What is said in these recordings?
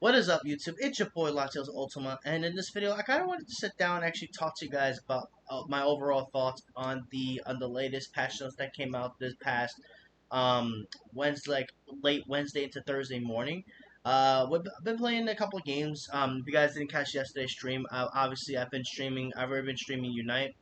What is up, YouTube? It's your boy Lattes Ultima, and in this video, I kind of wanted to sit down and actually talk to you guys about my overall thoughts on the latest patch notes that came out this past Wednesday, like late Wednesday into Thursday morning. I've been playing a couple of games. If you guys didn't catch yesterday's stream, obviously I've been streaming. I've already been streaming Unite.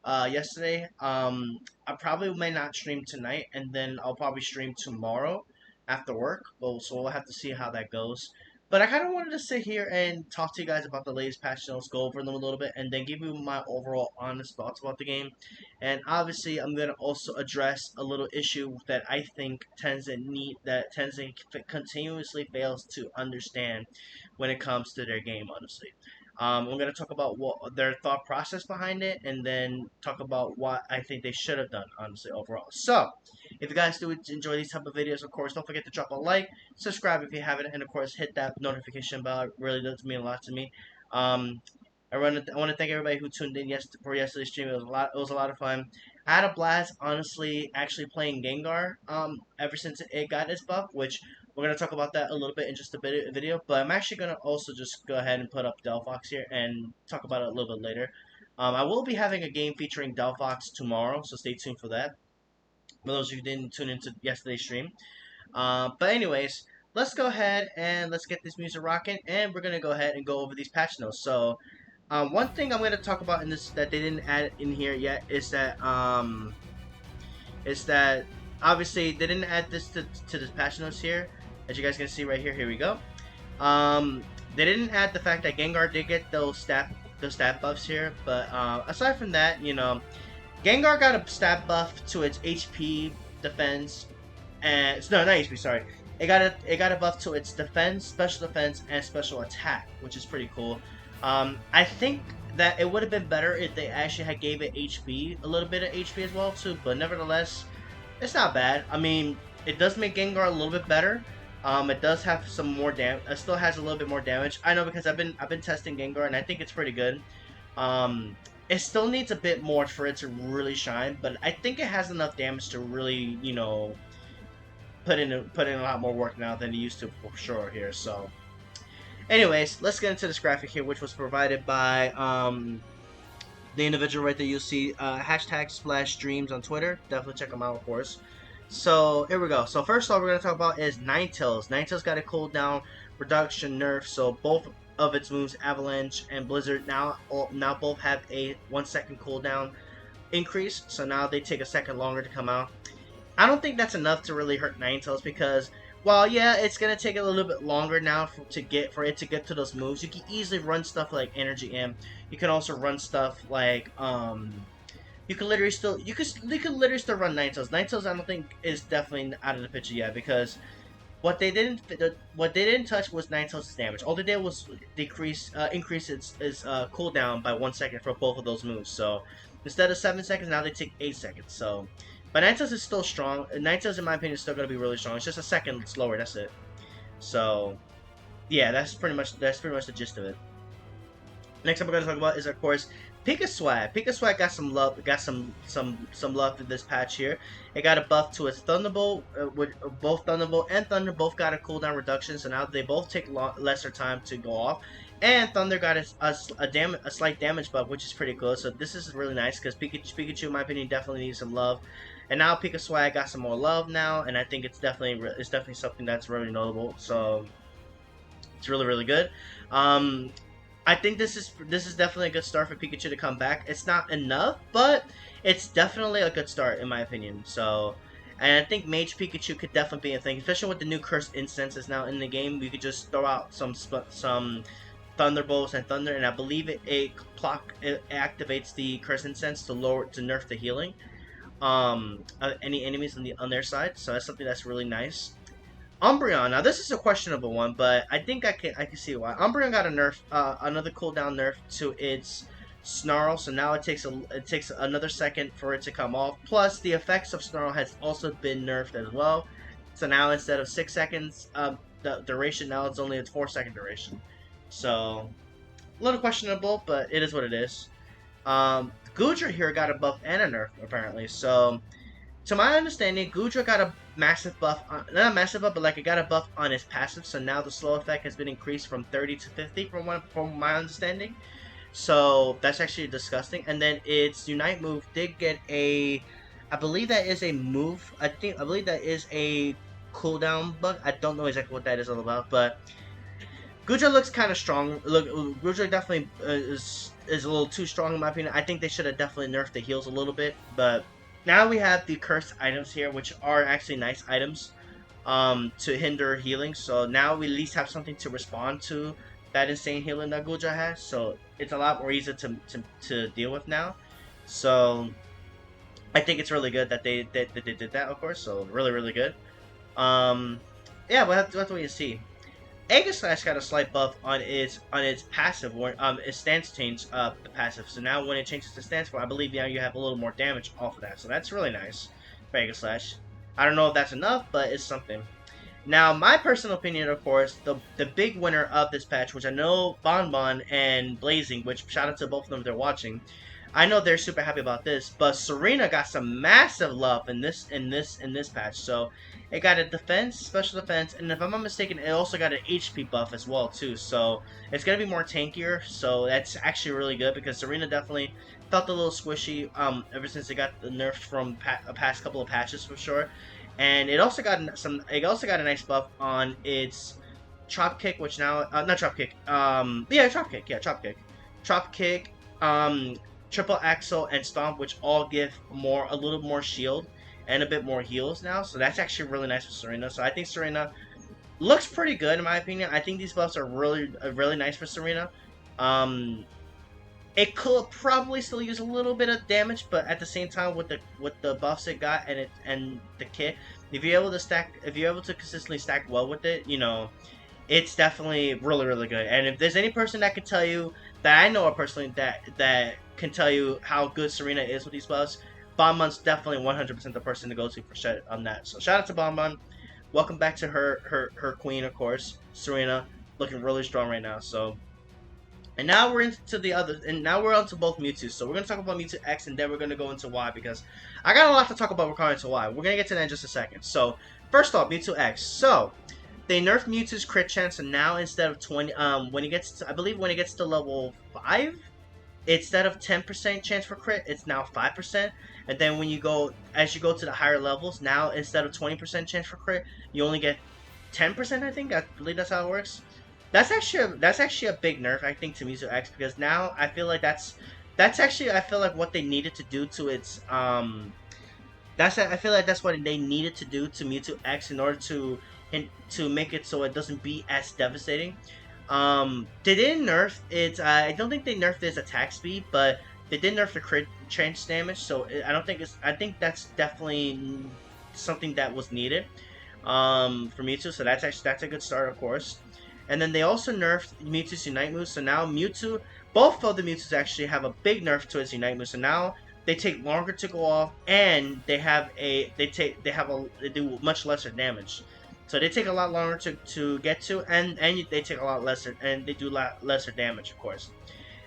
Yesterday. I probably may not stream tonight, and then I'll probably stream tomorrow after work. Well, so we'll have to see how that goes. But I kind of wanted to sit here and talk to you guys about the latest patch notes, go over them a little bit, and then give you my overall honest thoughts about the game. And obviously, I'm gonna also address a little issue that I think Tencent continuously fails to understand when it comes to their game. Honestly, I'm going to talk about what their thought process behind it, and then talk about what I think they should have done, honestly, overall. So, if you guys do enjoy these type of videos, of course, don't forget to drop a like, subscribe if you haven't, and of course, hit that notification bell. It really does mean a lot to me. Um, I want to thank everybody who tuned in for yesterday's stream. It was a lot. It was a lot of fun. I had a blast, honestly, actually playing Gengar. Ever since it got its buff, which we're gonna talk about that a little bit in just a bit of video. But I'm actually gonna also just go ahead and put up Delphox here and talk about it a little bit later. I will be having a game featuring Delphox tomorrow, so stay tuned for that. For those of you who didn't tune into yesterday's stream. But anyways, let's go ahead and let's get this music rocking, and we're gonna go ahead and go over these patch notes. So. One thing I'm going to talk about in this that they didn't add in here yet is that obviously they didn't add this to the patch notes here, as you guys can see right here. Here we go. They didn't add the fact that Gengar did get those stat buffs here, but aside from that, Gengar got a stat buff to its HP, defense, and no, not HP. Sorry, it got a buff to its defense, special defense, and special attack, which is pretty cool. I think that it would have been better if they actually had gave it HP, a little bit of HP as well too, but nevertheless, it's not bad. I mean, it does make Gengar a little bit better. It does have some more damage. It still has a little bit more damage. I know because I've been testing Gengar and I think it's pretty good. It still needs a bit more for it to really shine, but I think it has enough damage to really, put in a lot more work now than it used to for sure here. So. Anyways, let's get into this graphic here, which was provided by the individual right there. You'll see hashtag Splash Dreams on Twitter. Definitely check them out, of course. So here we go. So first off, we're gonna talk about is Ninetales. Ninetales got a cooldown reduction nerf, so both of its moves, Avalanche and Blizzard, now both have a 1 second cooldown increase. So now they take a second longer to come out. I don't think that's enough to really hurt Ninetales because. Well, yeah, it's gonna take a little bit longer now for it to get to those moves. You can easily run stuff like Energy Imp. You can also run stuff like you can literally still run Ninetales. Ninetales I don't think is definitely out of the picture yet because what they didn't touch was Ninetales' damage. All they did was increase its cooldown by 1 second for both of those moves. So instead of 7 seconds, now they take 8 seconds. So. But Ninetales is still strong. Ninetales, in my opinion, is still going to be really strong. It's just a second slower. That's it. So, yeah, that's pretty much the gist of it. Next up, we're going to talk about is, of course, Pikaswag. Pikaswag got some love. Got some love for this patch here. It got a buff to its Thunderbolt. With both Thunderbolt and Thunder both got a cooldown reduction, so now they both take lesser time to go off. And Thunder got a slight damage buff, which is pretty cool. So this is really nice because Pikachu, in my opinion, definitely needs some love. And now Pikaswag got some more love now, and I think it's definitely something that's really notable. So it's really good. I think this is definitely a good start for Pikachu to come back. It's not enough, but it's definitely a good start in my opinion. So, and I think Mage Pikachu could definitely be a thing, especially with the new Cursed Incenses now in the game. We could just throw out some Thunderbolts and Thunder, and I believe it activates the Cursed Incense to nerf the healing. Any enemies on their side, so that's something that's really nice. Umbreon, now this is a questionable one, but I think I can see why. Umbreon got a nerf, another cooldown nerf to its Snarl, so now it takes another second for it to come off. Plus, the effects of Snarl has also been nerfed as well. So now instead of 6 seconds, the duration now it's only a 4-second duration. So a little questionable, but it is what it is. Goodra here got a buff and a nerf, apparently. So, to my understanding, Goodra got massive buff, not a massive buff, but like it got a buff on its passive. So now the slow effect has been increased from 30 to 50 from my understanding. So that's actually disgusting. And then its Unite move did get a, I believe that is a move. I believe that is a cooldown bug. I don't know exactly what that is all about, but Guja looks kind of strong. Look, Guja definitely is a little too strong in my opinion. I think they should have definitely nerfed the heals a little bit. But now we have the cursed items here, which are actually nice items to hinder healing. So now we at least have something to respond to that insane healing that Guja has. So it's a lot more easier to deal with now. So I think it's really good that they did that, of course. So really good. Um, yeah, we'll have to wait and see. Aegis Slash got a slight buff on its passive, its stance change the passive. So now when it changes to stance form, I believe now you have a little more damage off of that. So that's really nice for Aegis Slash. I don't know if that's enough, but it's something. Now, my personal opinion, of course, the big winner of this patch, which I know Bonbon and Blazing, which shout out to both of them if they're watching, I know they're super happy about this, but Serena got some massive love in this patch. So it got a defense, special defense, and if I'm not mistaken, it also got an HP buff as well too. So it's gonna be more tankier. So that's actually really good because Serena definitely felt a little squishy ever since it got the nerfs from a past couple of patches for sure. And it also got some. It also got a nice buff on its chop kick, which now not chop kick. Yeah, chop kick. Yeah, chop kick. Triple axle and stomp, which all give a little more shield and a bit more heals now. So that's actually really nice for Serena. So I think Serena looks pretty good in my opinion. I think these buffs are really nice for Serena. It could probably still use a little bit of damage, but at the same time with the buffs it got and the kit, if you're able to consistently stack well with it, it's definitely really good. And if there's any person that can tell you that I know personally that can tell you how good Serena is with these buffs, Bonbon's definitely 100% the person to go to for sure on that. So shout out to Bonbon. Welcome back to her queen, of course, Serena, looking really strong right now. So. And now we're onto both Mewtwo. So we're gonna talk about Mewtwo X, and then we're gonna go into Y because I got a lot to talk about regarding to Y. We're gonna get to that in just a second. So first off, Mewtwo X. So they nerfed Mewtwo's crit chance, and now instead of 20, when it gets to, I believe when it gets to level 5, instead of 10% chance for crit, it's now 5%. And then as you go to the higher levels, now instead of 20% chance for crit, you only get 10%. I believe that's how it works. That's actually a big nerf, I think, to Mewtwo X because now I feel like that's actually I feel like what they needed to do to its I feel like that's what they needed to do to Mewtwo X in order to make it so it doesn't be as devastating. They didn't nerf it. I don't think they nerfed its attack speed, but they did nerf the crit chance damage. So I don't think I think that's definitely something that was needed for Mewtwo. So that's a good start, of course. And then they also nerfed Mewtwo's Unite move. So now both of the Mewtwo's actually have a big nerf to its Unite move. So now they take longer to go off, and they do much lesser damage. So they take a lot longer to get to, and they take a lot lesser, and they do a lot lesser damage, of course.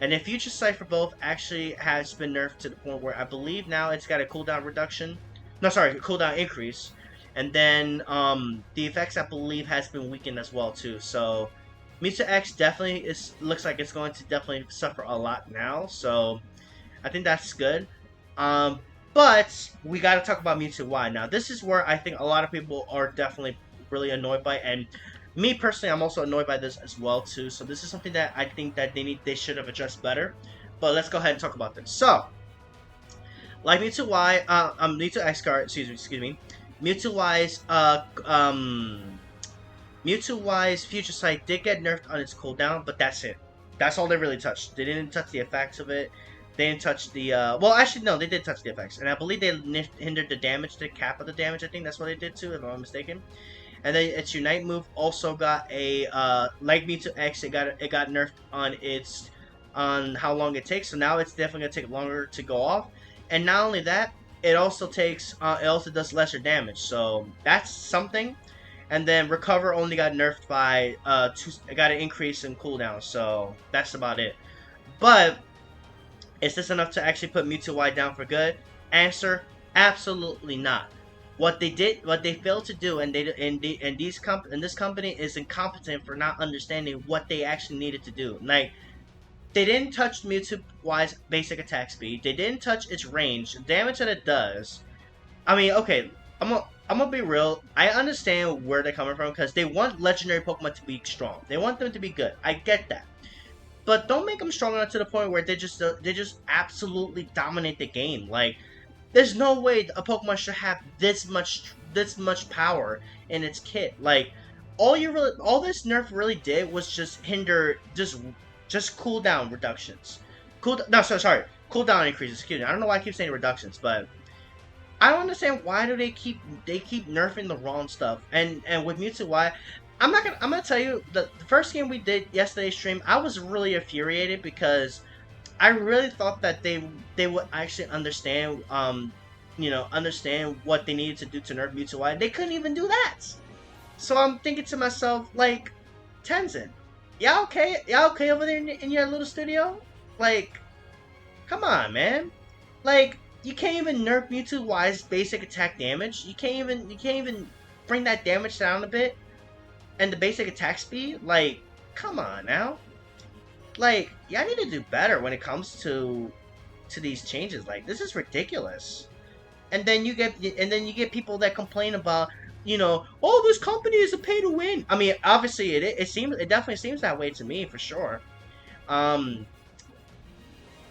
And then Future Sight for both actually has been nerfed to the point where I believe now it's got a cooldown reduction. No, sorry, cooldown increase. And then the effects, I believe, has been weakened as well too. So Mewtwo X definitely looks like it's going to definitely suffer a lot now. So I think that's good. But we got to talk about Mewtwo Y. Now this is where I think a lot of people are definitely really annoyed by, and me personally, I'm also annoyed by this as well too. So this is something that I think that they should have addressed better. But let's go ahead and talk about this. So like Mewtwo Y, Mewtwo X card, excuse me. Mewtwo Y's Future Sight did get nerfed on its cooldown, but that's it. That's all they really touched. They didn't touch the effects of it. They didn't touch the, well, actually, no, they did touch the effects. And I believe they hindered the damage, the cap of the damage. I think that's what they did too, if I'm not mistaken. And then its Unite move also got a, like Mewtwo X, it got nerfed on how long it takes. So now it's definitely going to take longer to go off. And not only that, it also does lesser damage, so that's something. And then Recover only got nerfed by it got an increase in cooldown, so that's about it. But is this enough to actually put Mewtwo Y down for good? Answer: absolutely not. what they failed to do, and this company is incompetent for not understanding what they actually needed to do. Like they didn't touch Mewtwo Y's basic attack speed. They didn't touch its range, the damage that it does. I mean, okay, I'm gonna be real. I understand where they're coming from because they want legendary Pokemon to be strong. They want them to be good. I get that, but don't make them strong enough to the point where they just absolutely dominate the game. Like, there's no way a Pokemon should have this much power in its kit. Like, all this nerf really did was just hinder just cooldown reductions. Sorry, cooldown increases. Excuse me. I don't know why I keep saying reductions, but I don't understand why do they keep nerfing the wrong stuff. And with Mewtwo Y, I'm gonna tell you the first game we did yesterday's stream, I was really infuriated because I really thought that they would actually understand understand what they needed to do to nerf Mewtwo Y. They couldn't even do that. So I'm thinking to myself, like, Tencent, y'all okay? Y'all okay over there in your little studio? Like, come on, man. Like, you can't even nerf Mewtwo Y's basic attack damage. You can't even bring that damage down a bit, and the basic attack speed. Like, come on now. Like, y'all need to do better when it comes to these changes. Like, this is ridiculous. And then you get people that complain about, oh, this company is a pay to win. I mean, obviously it definitely seems that way to me for sure. Um,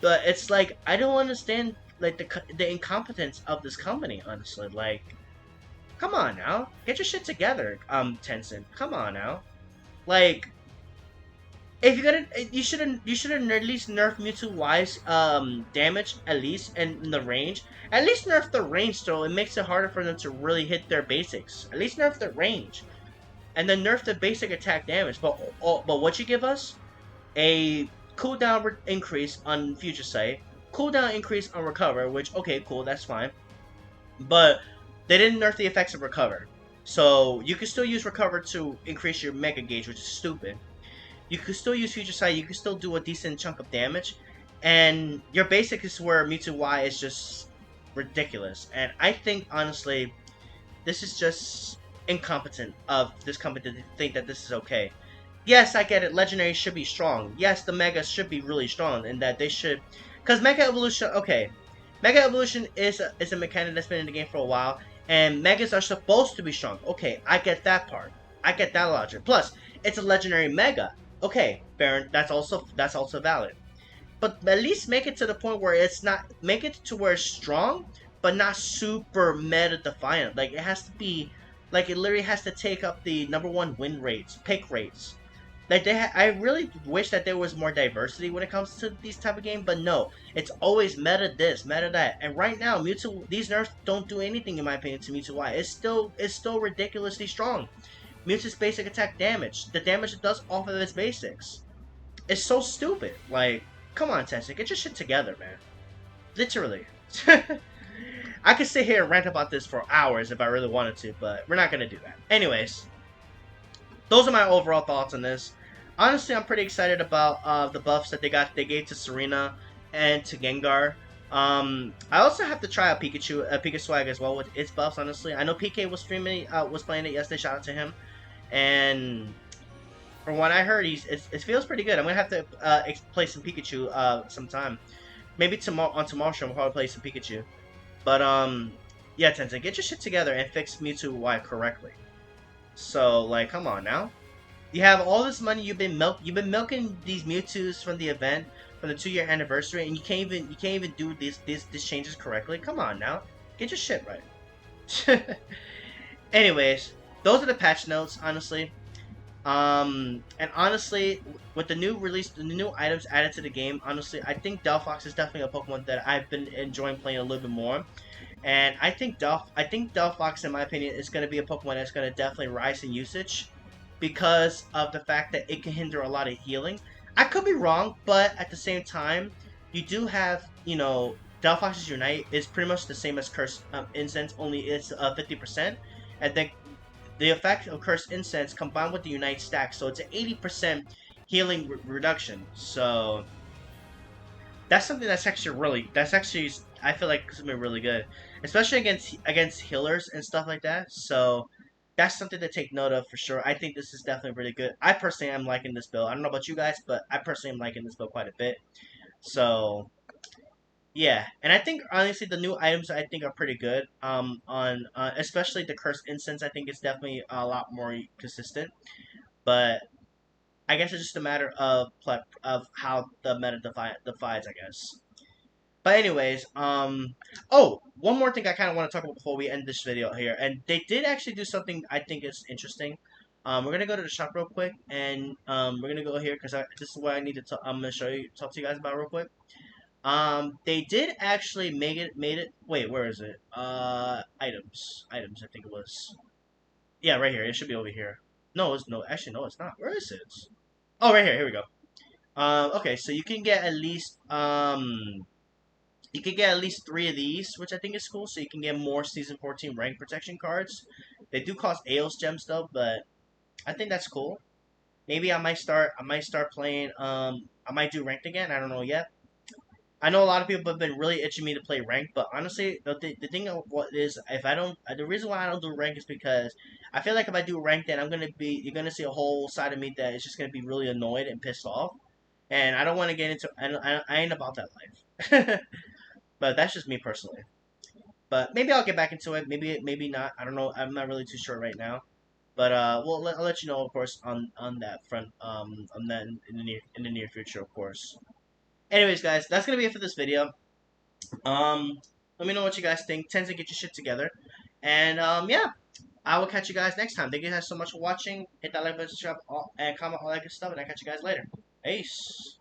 but it's like I don't understand like the incompetence of this company. Honestly, like, come on now, get your shit together, Tencent. Come on now, like. If you're gonna, you should have at least nerf Mewtwo Y's damage at least and in the range. At least nerf the range, so it makes it harder for them to really hit their basics. At least nerf the range, and then nerf the basic attack damage. But what you give us? A cooldown increase on Future Sight, cooldown increase on Recover, which okay, cool, that's fine. But they didn't nerf the effects of Recover, so you can still use Recover to increase your Mega Gauge, which is stupid. You could still use Future Sight, you could still do a decent chunk of damage, and your basic is where Mewtwo Y is just ridiculous. And I think, honestly, this is just incompetent of this company to think that this is okay. Yes, I get it, Legendary should be strong. Yes, the Mega should be really strong, and that they should... Because Mega Evolution, okay, Mega Evolution is a mechanic that's been in the game for a while, and Megas are supposed to be strong. Okay, I get that part. I get that logic. Plus, it's a Legendary Mega. Okay, Baron, that's also valid. But at least make it to the point where it's not make it to where it's strong, but not super meta defiant. Like it has to be, like it literally has to take up the number one win rates, pick rates. Like I really wish that there was more diversity when it comes to these type of games, but no, it's always meta this, meta that. And right now, these nerfs don't do anything in my opinion to Mewtwo Y. It's still ridiculously strong. Mewtwo's basic attack damage, the damage it does off of its basics, is so stupid. Like, come on, Tencent, get your shit together, man. Literally. I could sit here and rant about this for hours if I really wanted to, but we're not gonna do that. Anyways, those are my overall thoughts on this. Honestly, I'm pretty excited about the buffs that they gave to Serena and to Gengar. I also have to try out Pikachu as well with its buffs. Honestly, I know PK was playing it yesterday. Shout out to him. And from what I heard, it feels pretty good. I'm gonna have to play some Pikachu sometime. Maybe tomorrow's show, I'll probably play some Pikachu. But yeah, Tencent, get your shit together and fix Mewtwo Y correctly. So like, come on now. You have all this money. You've been milking these Mewtwo's from the event, from the 2-year anniversary, and you can't even do these changes correctly. Come on now, get your shit right. Anyways, those are the patch notes, honestly. And honestly, with the new items added to the game, honestly, I think Delphox is definitely a Pokemon that I've been enjoying playing a little bit more. And I think Delphox, in my opinion, is going to be a Pokemon that's going to definitely rise in usage because of the fact that it can hinder a lot of healing. I could be wrong, but at the same time, you do have, Delphox's Unite is pretty much the same as Curse Incense, only it's 50%. And then the effect of Curse Incense combined with the Unite stack, so it's an 80% healing reduction. So that's something that's actually I feel like it's gonna be really good. especially against healers and stuff like that. So that's something to take note of for sure. I think this is definitely really good. I personally am liking this build. I don't know about you guys, but I personally am liking this build quite a bit. So yeah, and I think honestly the new items I think are pretty good. On especially the cursed incense, I think it's definitely a lot more consistent. But I guess it's just a matter of of how the meta divides, I guess. But anyways, oh, one more thing I kind of want to talk about before we end this video here, and they did actually do something I think is interesting. We're gonna go to the shop real quick, and we're gonna go here because this is what I need to. I'm gonna talk to you guys about real quick. They did actually made it. Wait, where is it? Items. I think it was. Yeah, right here. It should be over here. No, it's no. Actually, no, it's not. Where is it? Oh, right here. Here we go. Okay, so you can get at least you can get at least 3 of these, which I think is cool. So you can get more Season 14 rank protection cards. They do cost Aeos gems though, but I think that's cool. Maybe I might start. I might start playing. I might do ranked again. I don't know yet. I know a lot of people have been really itching me to play ranked, but honestly, the thing of what is if I don't, the reason why I don't do rank is because I feel like if I do rank, then you're gonna see a whole side of me that is just gonna be really annoyed and pissed off, and I don't want to get into. I ain't about that life. But that's just me personally. But maybe I'll get back into it. Maybe not. I don't know. I'm not really too sure right now. But I'll let you know, of course, on that front. On that in the near future, of course. Anyways, guys, that's gonna be it for this video. Um, let me know what you guys think. Tend to get your shit together, and yeah, I will catch you guys next time. Thank you guys so much for watching. Hit that like button, subscribe, and comment all that good stuff, and I'll catch you guys later. Peace.